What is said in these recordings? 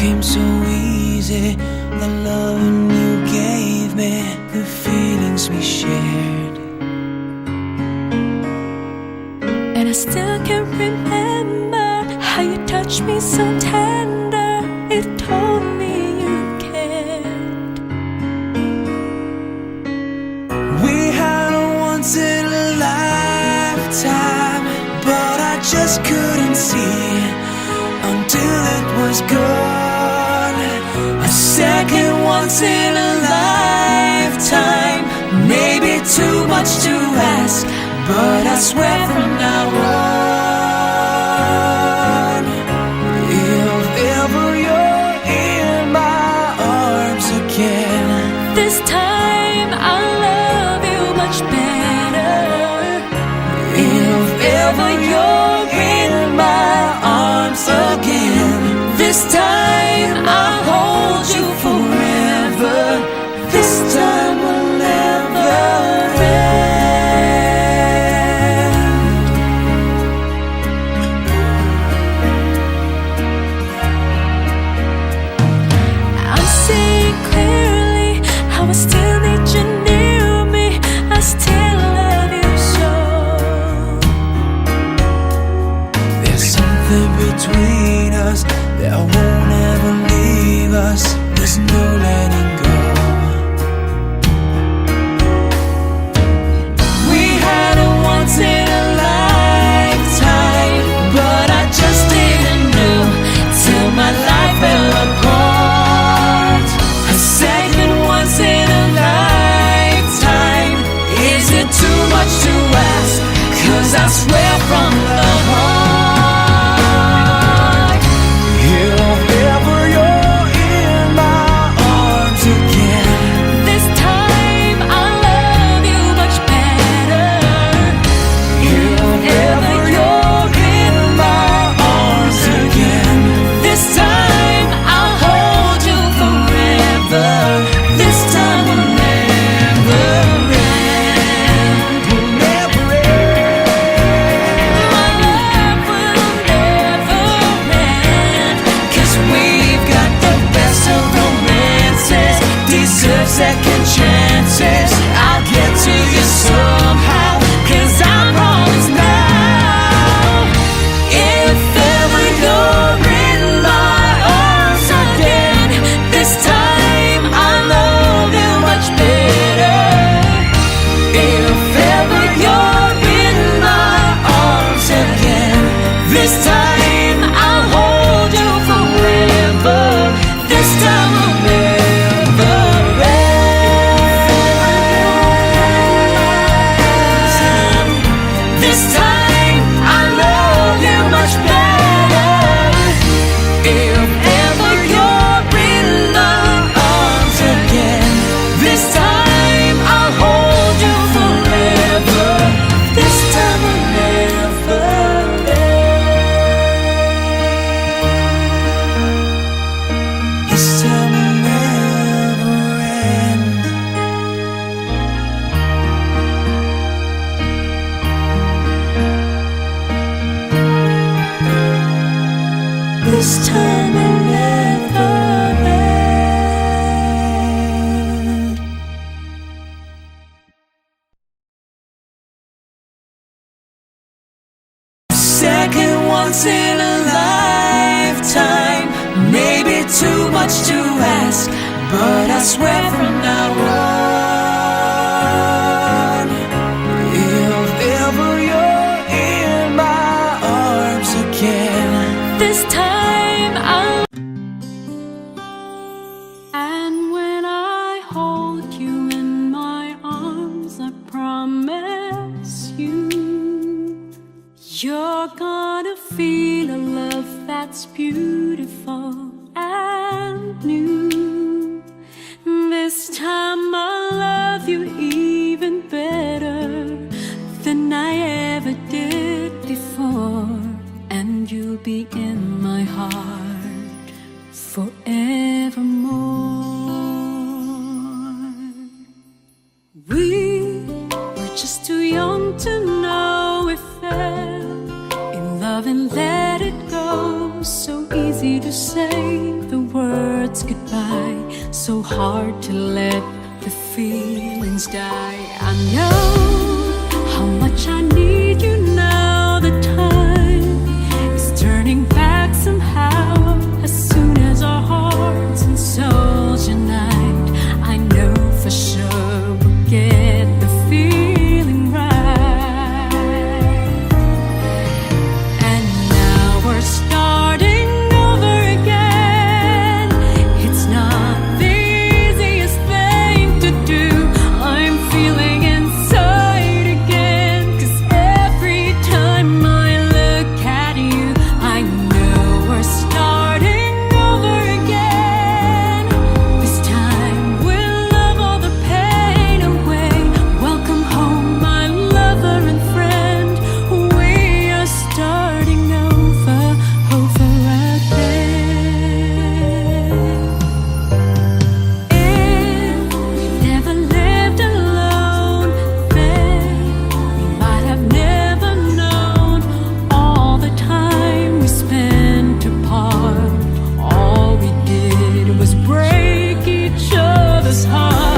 came so easy, the loving you gave me, the feelings we shared. And I still can remember how you touched me so tender. It told me you cared. We had a once in a lifetime, but I just couldn't see it until it was gone. A second once in a lifetime, maybe too much to ask, but I swear from now on, if ever you're in my arms again, this time I'll love you much better. if ever you're in my arms again, this time I'll hold you forever. This time will never end. I'm seeing clearly how I still need you near me. I still love you so. There's something between us that won't ever leave us. There's no letting go. We had it once in a lifetime, but I just didn't know till my life fell apart. A second once in a lifetime, is it too much to ask? 'Cause I swear from the heart, if ever you're in my arms again, This time I'll love you much better. if ever you're in my arms again, This time I'll hold you forever. This time will never end. will never end. My love will never end. 'Cause we've got the best of romances, deserve second chances. I'll get to you somehow, 'cause I promise now, if ever you're in my arms again, this time I'll love you much better. If ever you're in my arms again, this time I'll hold you forever. This time will never end. This time I love you much better. If ever you're in my arms again, this time I'll hold you forever. This time will never end. This time will never end. This time will never end. Second once in a lifetime, maybe too much to ask, but I swear from now on, if ever you're in my arms again, This time I'll. And when I hold you in my arms, I promise you, you're gonna feel a love that's beautiful and new. This time I'll love you even better than I ever did before, and you'll be in my heart forevermore. We were just too young to know we fell in love and let it go. So easy to say the words goodbye. So hard to let the feelings die. I know how much I need you now. The time is turning back somehow. As soon as our hearts and souls unite, I know for sure we'll get the feeling right. And now we're starting over again. It's not the easiest thing to do. I'm feeling inside again, 'cause every time I look at you, I know we're starting over again. This time we'll love all the pain away. Welcome home, my lover and friend. We are starting over again. If we've never lived alone, then we might have never known all the time we spent apart. All we did was break each other's heart.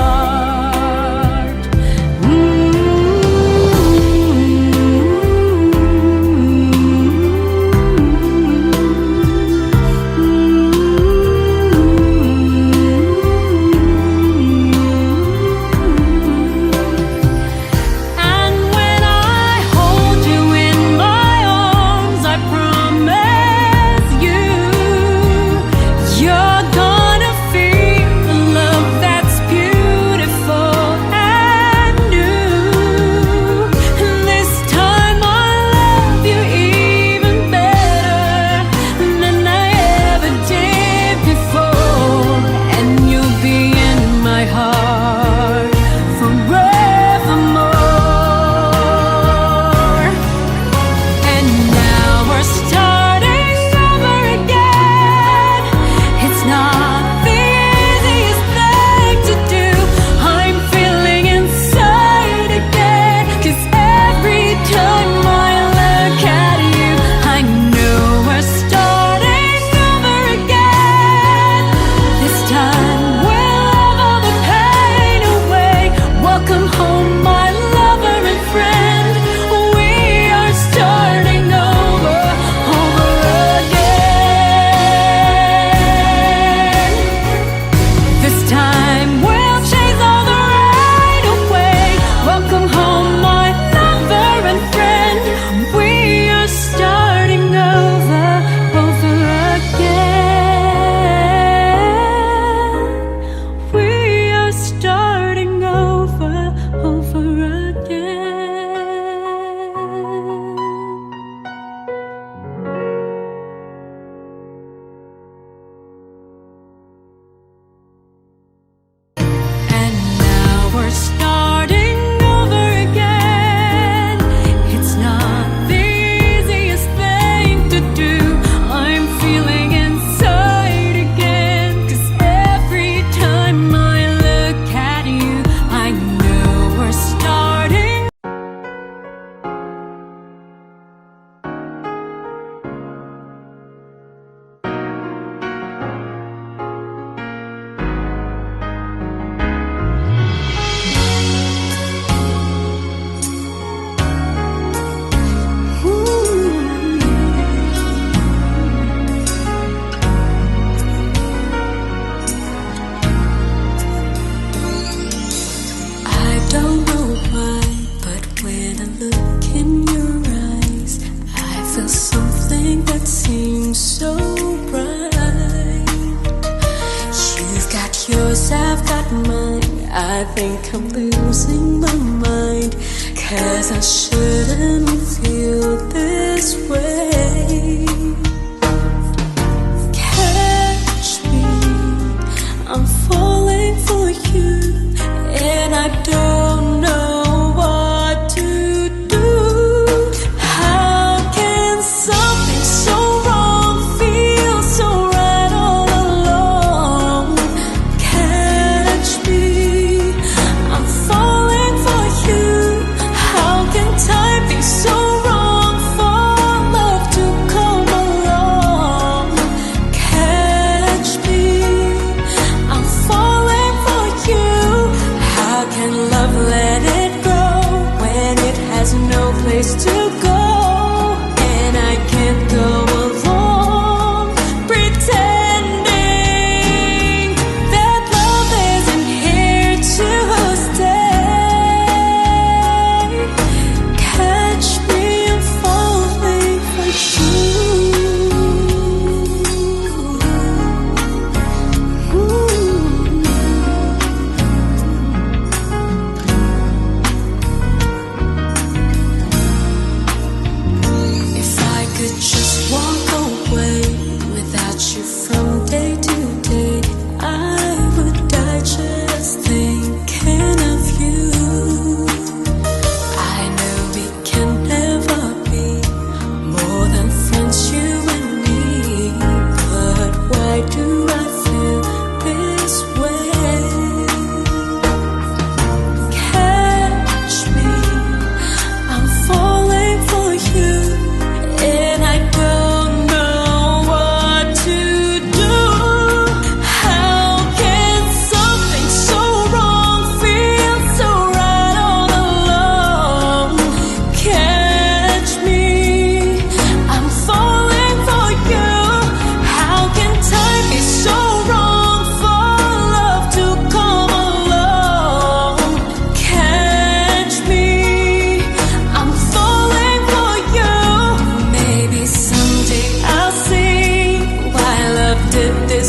And when I hold you in my arms, I promise you, you're gonna feel a love that's beautiful and new. And this time I'll love you even better than I ever did before. And you'll be in my heart forevermore. And now we're starting over again. It's not the easiest thing to do. I'm feeling inside again, 'cause every time I look at you, I know we're starting over again. This time we'll love all the pain away. Welcome home, my lover and friend. We are starting over again. This time we'll chase all the right away. Welcome home, my lover and friend. We are starting over again. We are starting over again. And now we're starting over again. It's not the easiest thing to do. I'm feeling inside again, 'cause every time I look at you, I know we're starting. I don't know why, but when I look in your eyes, I feel something that seems so bright. You've got yours, I've got mine. I think I'm losing my mind, 'cause I shouldn't feel this way. Catch me, I'm falling for you, and I don't know what to do. How can something so wrong feel so right all along? Catch me, I'm falling for you. How can time be so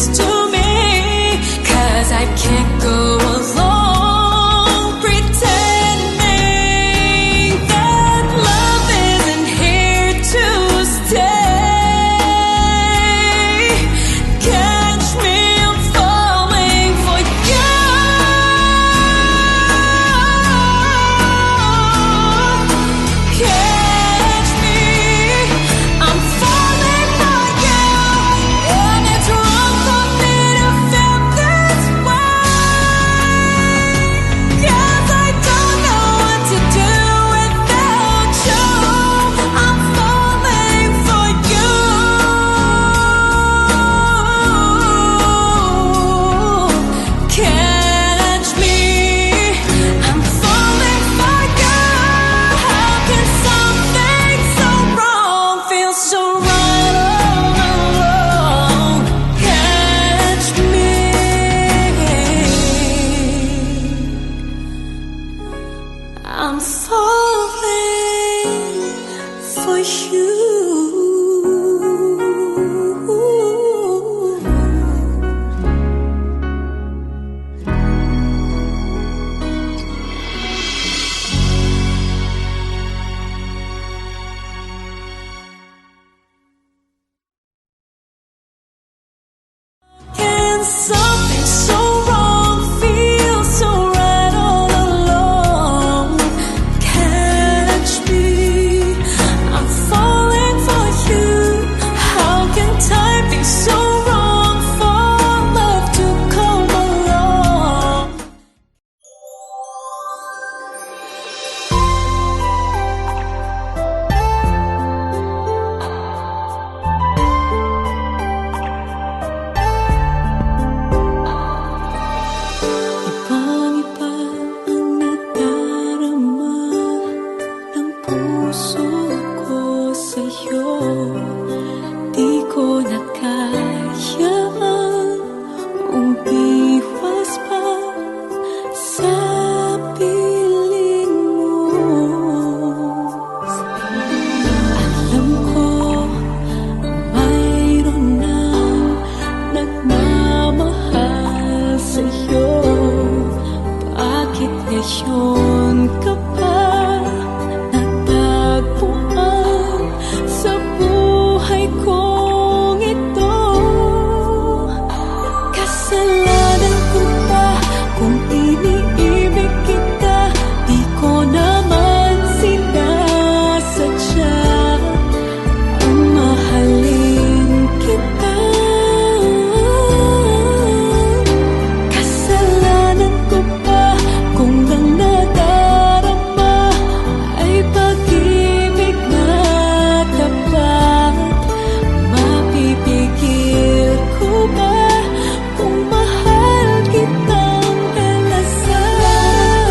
this to me, 'cause I can't go along pretending that love isn't here to stay. Catch me, I'm falling for you. Catch me, I'm falling for you, and it's wrong for me to feel this way, 'cause I don't know what to do without you. I'm falling for you. Catch me, I'm falling for you. How can something so wrong feel so right all along? Catch me, I'm falling for you. Can something so wrong feel so right all along? Catch me, I'm falling for you. How can time be so wrong for love to come along? Ibang-iba ang nadarama ng puso ko sa'yo. Di ko na kayang umiwas pa sa piling mo. Alam ko mayroon nang nagmamahal sa'yo. Bakit ngayon ka pa natagpuan sa buhay kong ito? Kasalanan ko ba kung iniibig kita? Di ko naman sinasadya ang mahalin kita. Kasalanan ko ba kung ang nadarama ay pag-ibig na tapat? Mapipigil ko ba kung mahal kitang dalasan?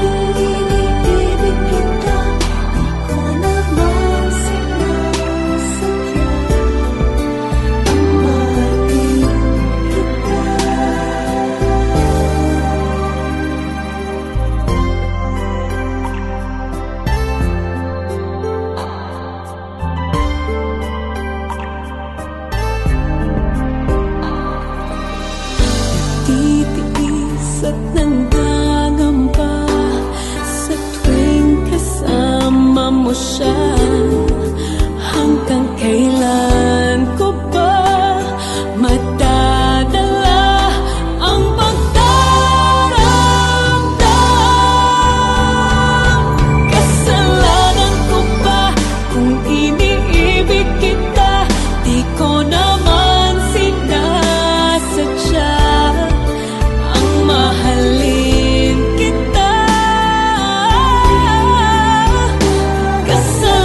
Kung iniibig kita, di ko naman sinasadya ang mahalin kita. Titiis at nanggangamba sa tuwing kasama mo siya. Hanggang kailan ko ba matadala ang pagdaramdam? Kasalanan ko ba kung iniibig kita? Di ko naman sinasadya ang mahalin kita. Kasalanan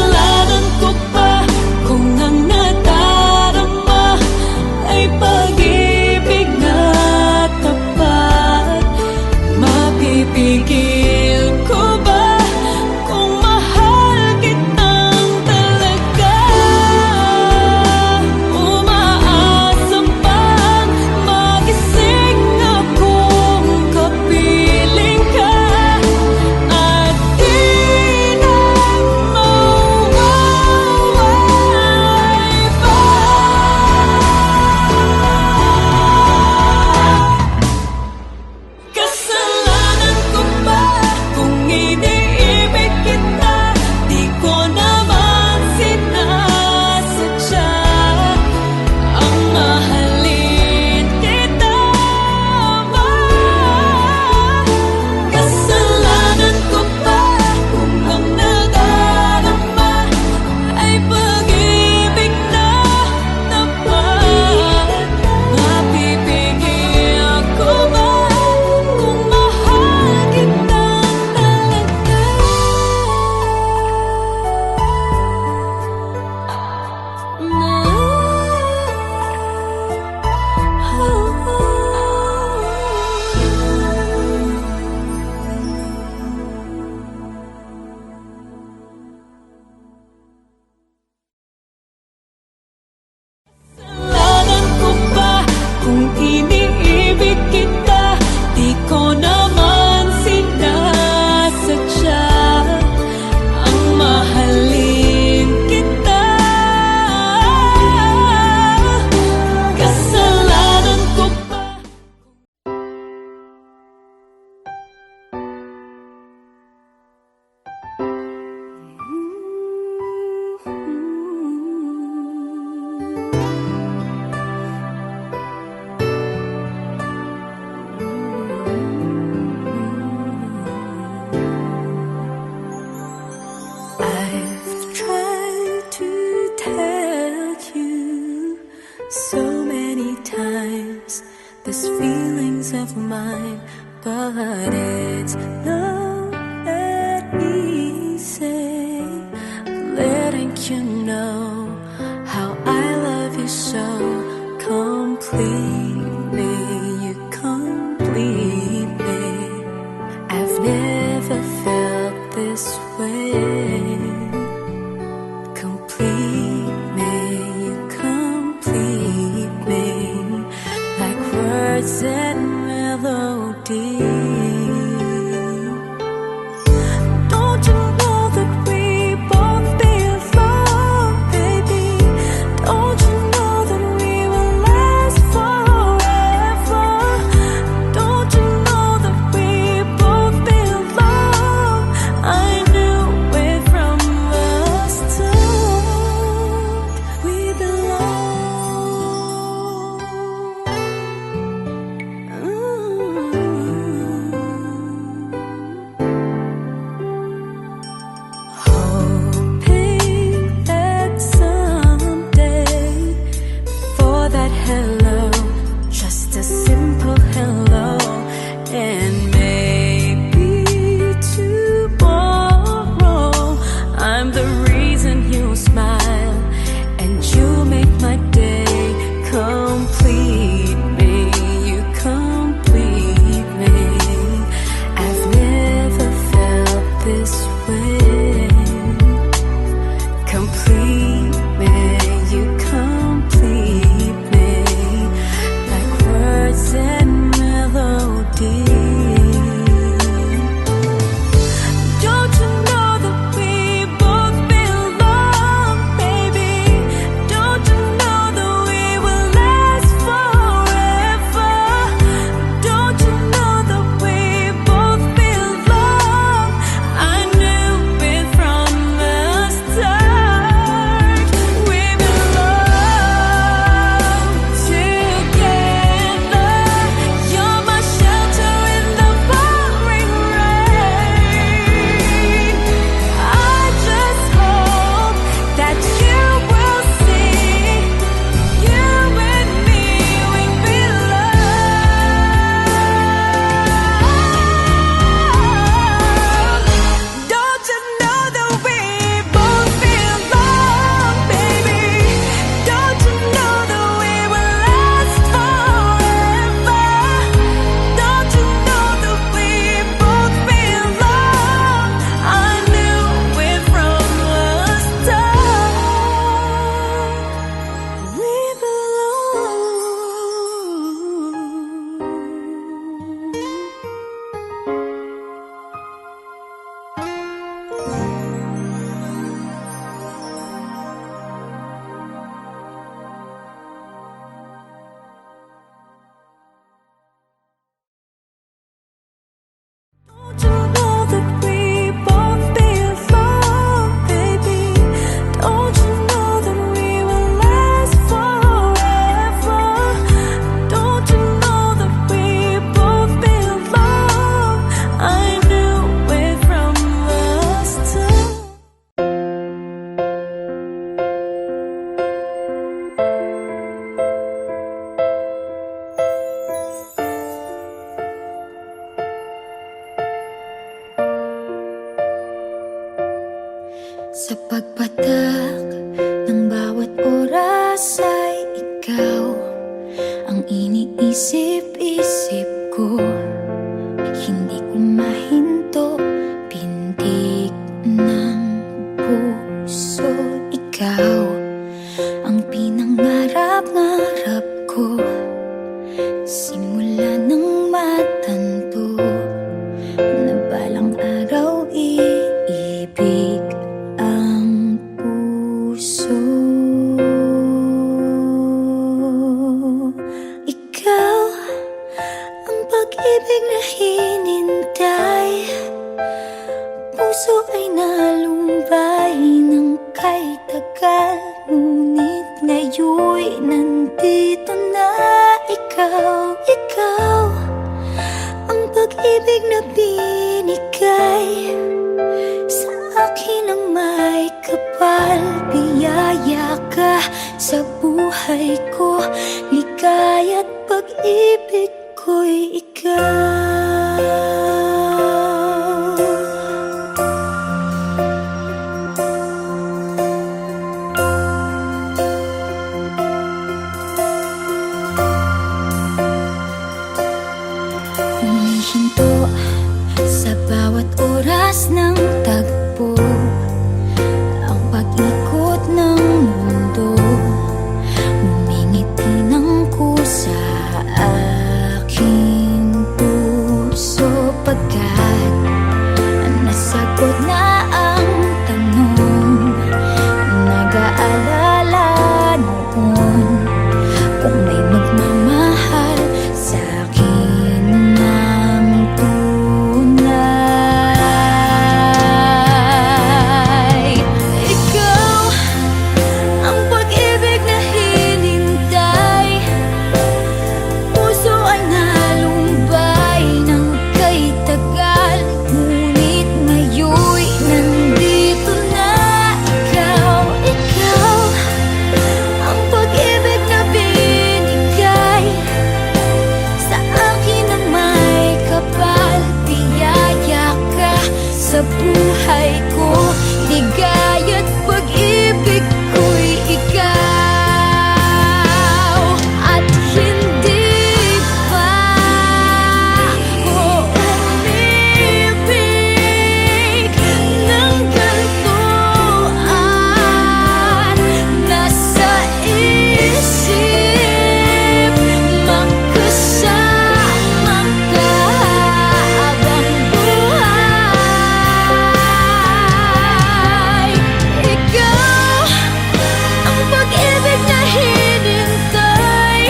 so many times these feelings of mine, but it's not that easy letting you know how I love you so completely. You complete me. I've never felt this way. Complete me, you complete me, like words and melody. Don't you know that we both belong, baby? Don't you know that we will last forever? Don't you know that we both belong? I knew it from the start. We belong. Hoping that someday, for that hello, just a simple hello, and maybe tomorrow I'm the reason you smile and you make my day. Complete me, you complete me. I've never felt this way. Complete me, you complete me, like words and melody. Don't you know that we both belong, baby? Don't you know that we will last forever? Don't you know that we both belong? I knew it from the start. We belong together. You're my shelter in the pouring rain. I just hope that you will see, you and me, we belong. Don't you know that we both belong, baby? Don't you know that we will last forever? Don't you know that we both belong? I knew it from the start. We Don't you know that we both belong, baby? Don't you know that we will last forever? Don't you know that we both belong? I knew it from the start. Sa pagpatak ng bawat oras ay ikaw ang iniisip-isip ko. Hindi ko mahinto, pintig ng puso. Ikaw ang pinangarap-ngarap ko, simula ng matanto na balang araw iibig ang puso. Ikaw ang pag-ibig na hinintay, puso ay nalumbay ng kay tagal, ngunit ngayon'y nandito na ikaw. Ikaw ang pag-ibig na binigay sa akin, ang may kapal. Biyaya ka sa buhay buhay ko, ligaya't pag-ibig ko'y ikaw. Humihinto sa bawat oras ng tagpo, ang pag-ikot ng mundo, ngumingiti ng kusa aking puso, pagkat nasagot na ang tanong, nag-aalala noon kung may magmamahal sa akin ng tunay. Ikaw ang pag-ibig na hinintay, puso ay nalumbay ng kay tagal, ngunit ngayon'y nandito na ikaw. Ikaw ang pag-ibig na binigay sa akin ng may kapal, biyaya ka sa buhay ko, ligaya't pag-ibig ko'y ikaw. At hindi pa ako umibig ng gantuan, nasa isip magkasama ka habang buhay. Ikaw ang pag-ibig na hinintay,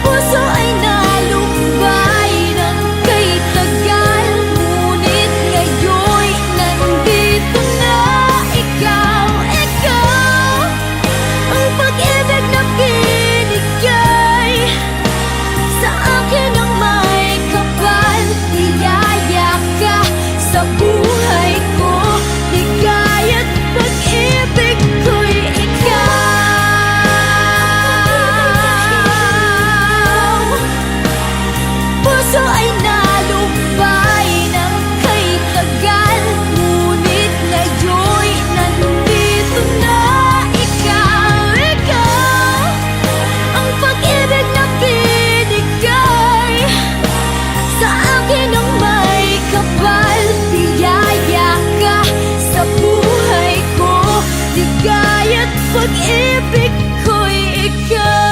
puso ay nalumbay ng kay tagal, ngunit ngayon'y nandito na ikaw. Ikaw ang pag-ibig na binigay sa akin ng may kapal, biyaya ka sa buhay ko, ligaya't pag-ibig ko'y ikaw. Puso ay nalumbay ng kay tagal, ngunit ngayon'y nandito na ikaw. Ikaw ang pag-ibig na binigay sa akin ng may kapal, biyaya ka sa buhay ko, ligaya't pag-ibig ko'y ikaw.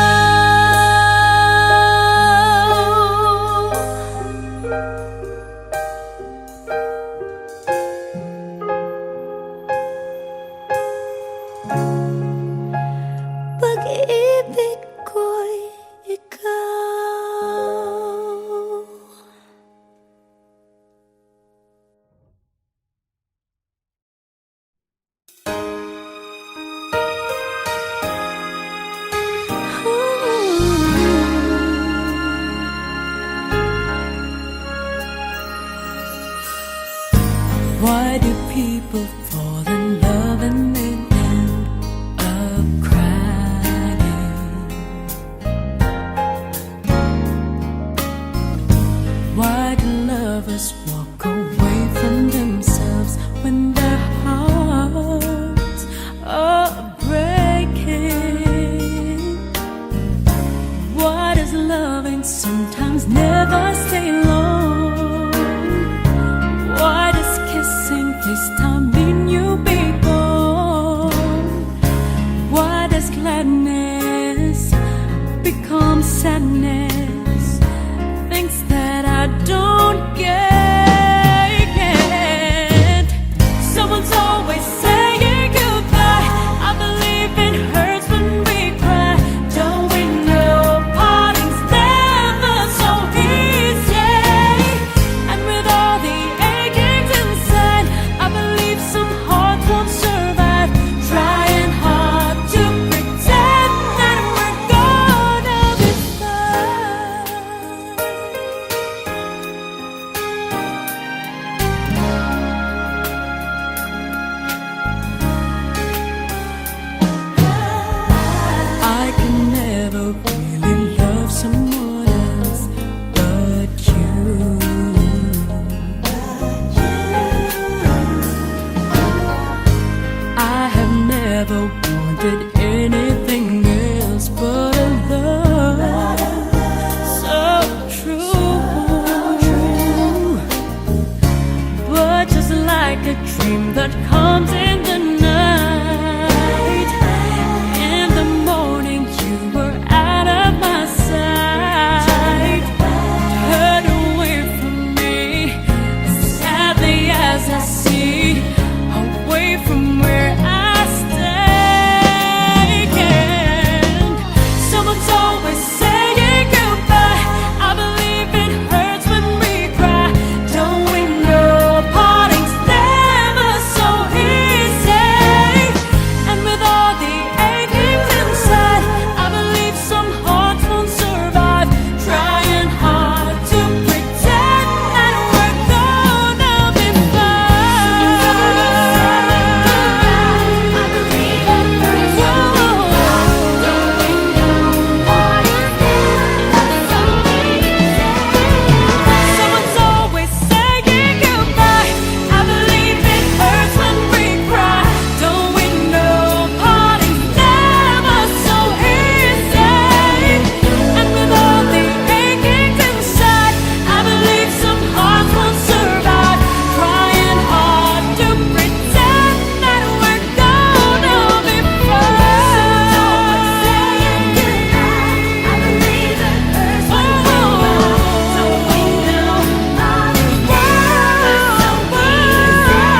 Pag-ibig ko'y ikaw. Why do people fall in love and then end up crying? Why do lovers walk away from themselves when their hearts are breaking? Why does loving sometimes never stay long? Why does kissing this time mean you be gone? Why does gladness become sadness? Things that I don't get. Someone's always saying goodbye. I believe it hurts when we cry. Don't we know parting's never so easy? And with all the achings inside, I believe some heart won't survive. Trying hard to pretend that we're gonna be fine. that comes in the night. In the morning you were out of my sight, turned away from me as sadly as I see, away from where I stay. And someone's always saying goodbye. I believe it hurts when we cry. Don't we know parting's never so easy? And with all the achings inside, I believe some hearts won't survive. Trying hard to pretend that we're gonna be fine. I believe it hurts when we cry. Don't we know parting's never so easy? Someone's always saying goodbye. I believe it hurts when we cry. Don't we know parting's never so easy? And with all the achings inside, I believe some hearts won't survive. Trying hard to pretend that we're gonna be fine. I believe it hurts when we cry. Don't we know parting's never so easy?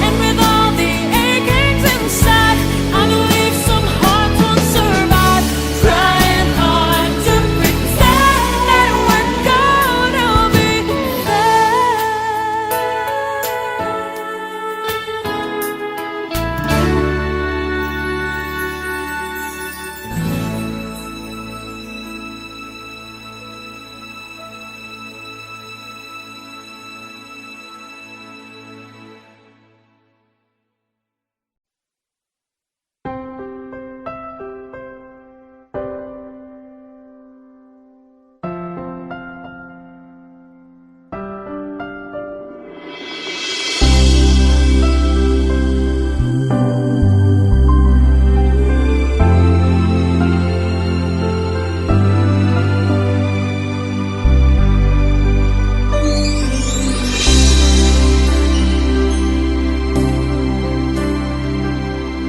And with all the achings inside, I believe some hearts won't survive. Trying hard to pretend that we're gonna be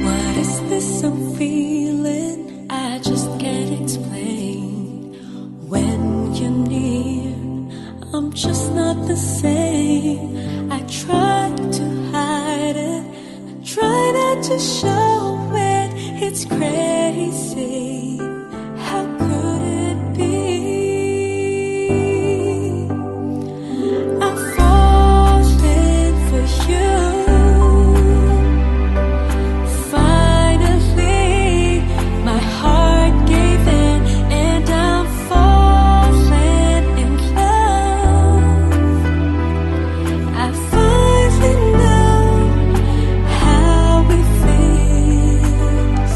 What is this I'm feeling? I just can't explain. When you're near, I'm just not the same. I try to hide it, I try not to show it. It's crazy. How could it be? I've fallen for you. Finally, my heart gave in, and I'm falling in love. I finally know how it feels.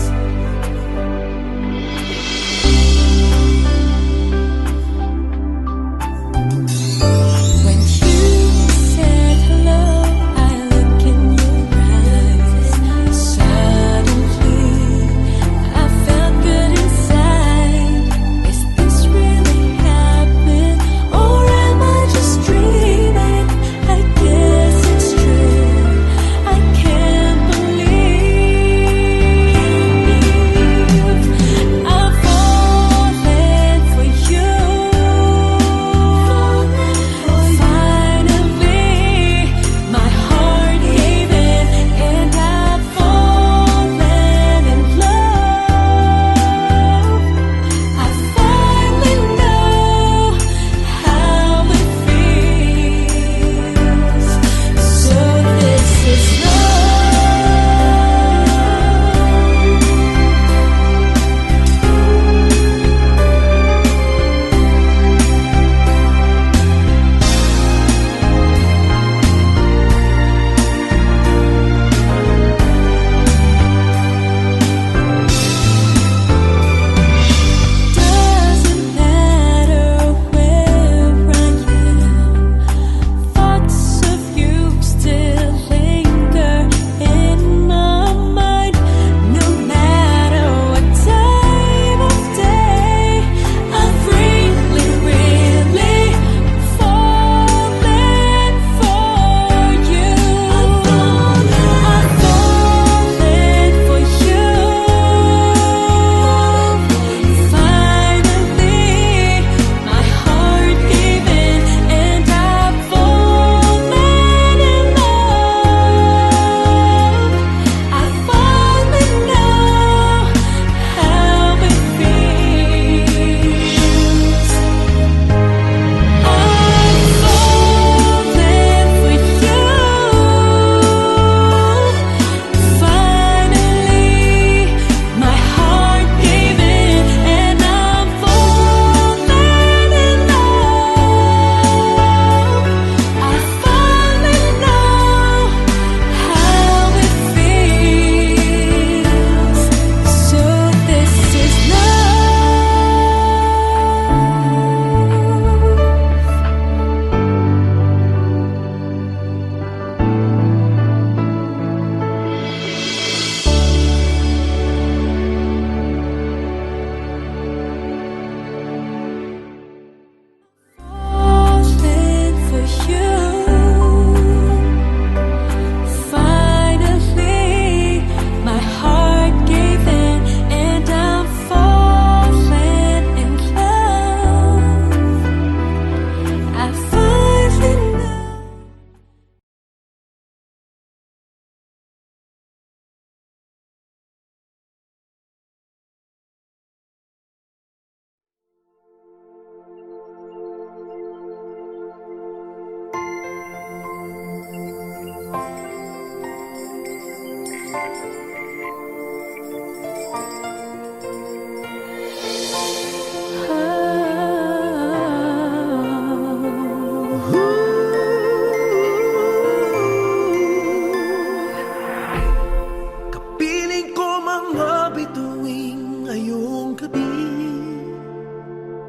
ng gabi,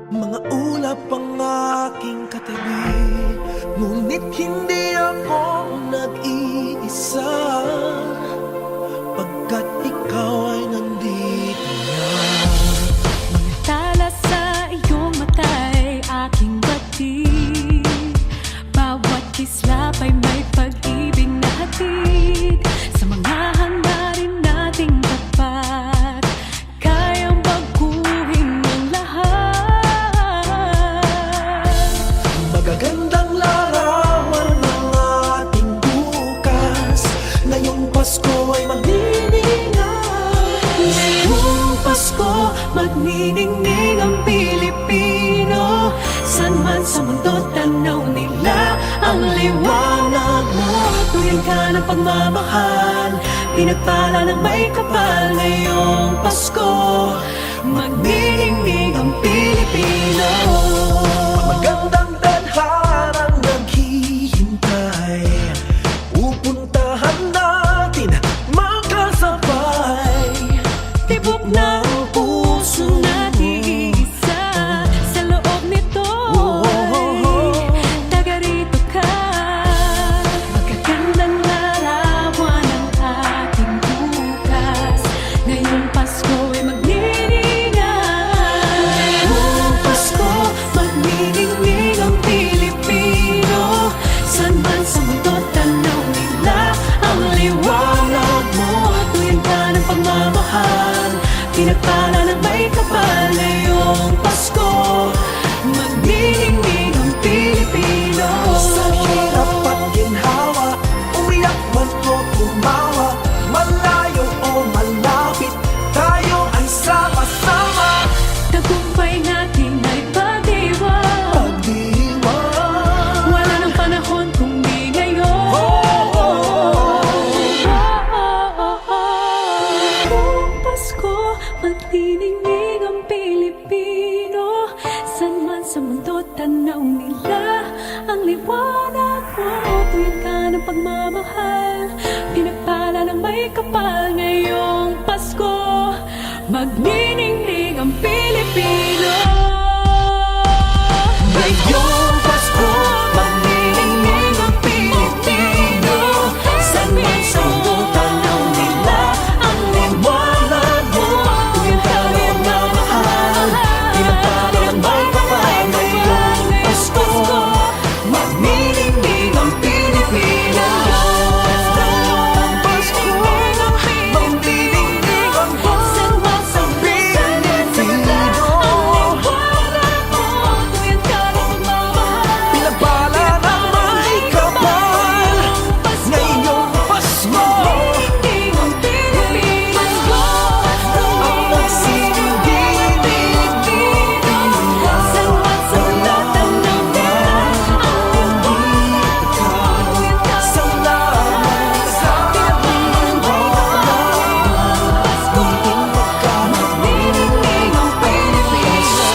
mga ulap ang aking katabi, ngunit hindi ako nag-iisa, pagkat ikaw ay nandito na. Tala sa iyong mata'y aking batid, bawat kislap ay may pag-ibig na hatid. Sa mga hangarin nating tapat, kayang baguhin ang lahat. Magagandang larawan ng ating bukas, ngayong Pasko ay magniningay. Ngayong Pasko, magniningning ang Pilipino. San man sa mundo, tanaw nila ang liwanag mo. Tuwing ka ng pagmamahal, pinagpala ng may kapal. Ngayong Pasko, magniningning ang Pilipino. Magandang tadharang naghihintay, pupuntahan natin magkasabay. Tibok ng puso natin isa, sa loob nito'y taga rito ka. Magagandang larawan ang ating bukas, ngayong Pasko ay magniningay. Ngayong Pasko, magniningning ang Pilipino. San man sa mundo, tanaw nila ang liwanag mo. Tuwing ka ng pagmamahal, pinagpala ng may kapal. Ngayong Pasko, magniningning ang Pilipino. Sa hirap at ginhawa, umiyak man o tumawa, malayo o malapit, tayo ay sama-sama. Tagumpay natin ay pag-iwan, Pagdiwang, wala nang panahon kung di ngayon. Ngayong Pasko, magniningning ang Pilipino. San man sa mundo, tanaw nila ang liwanag mo. Tuwing ka ng pagmamahal, pinagpala ng may kapal. Ngayong Pasko, magniningning ang Pilipino. ngayong Pasko, magniningning ang Pilipino. San man sa mundo, tanaw nila ang liwanag mo. Tuwing ka ng pagmamahal, pinagpala ng may kapal. Ngayong Pasko, magniningning ang Pilipino. Ngayong Pasko, magniningning ang pinagpala ng may kapal. Ngayong Pasko, ang magsisilbing salamat sa ating muling magkamagniningning ang Pilipino.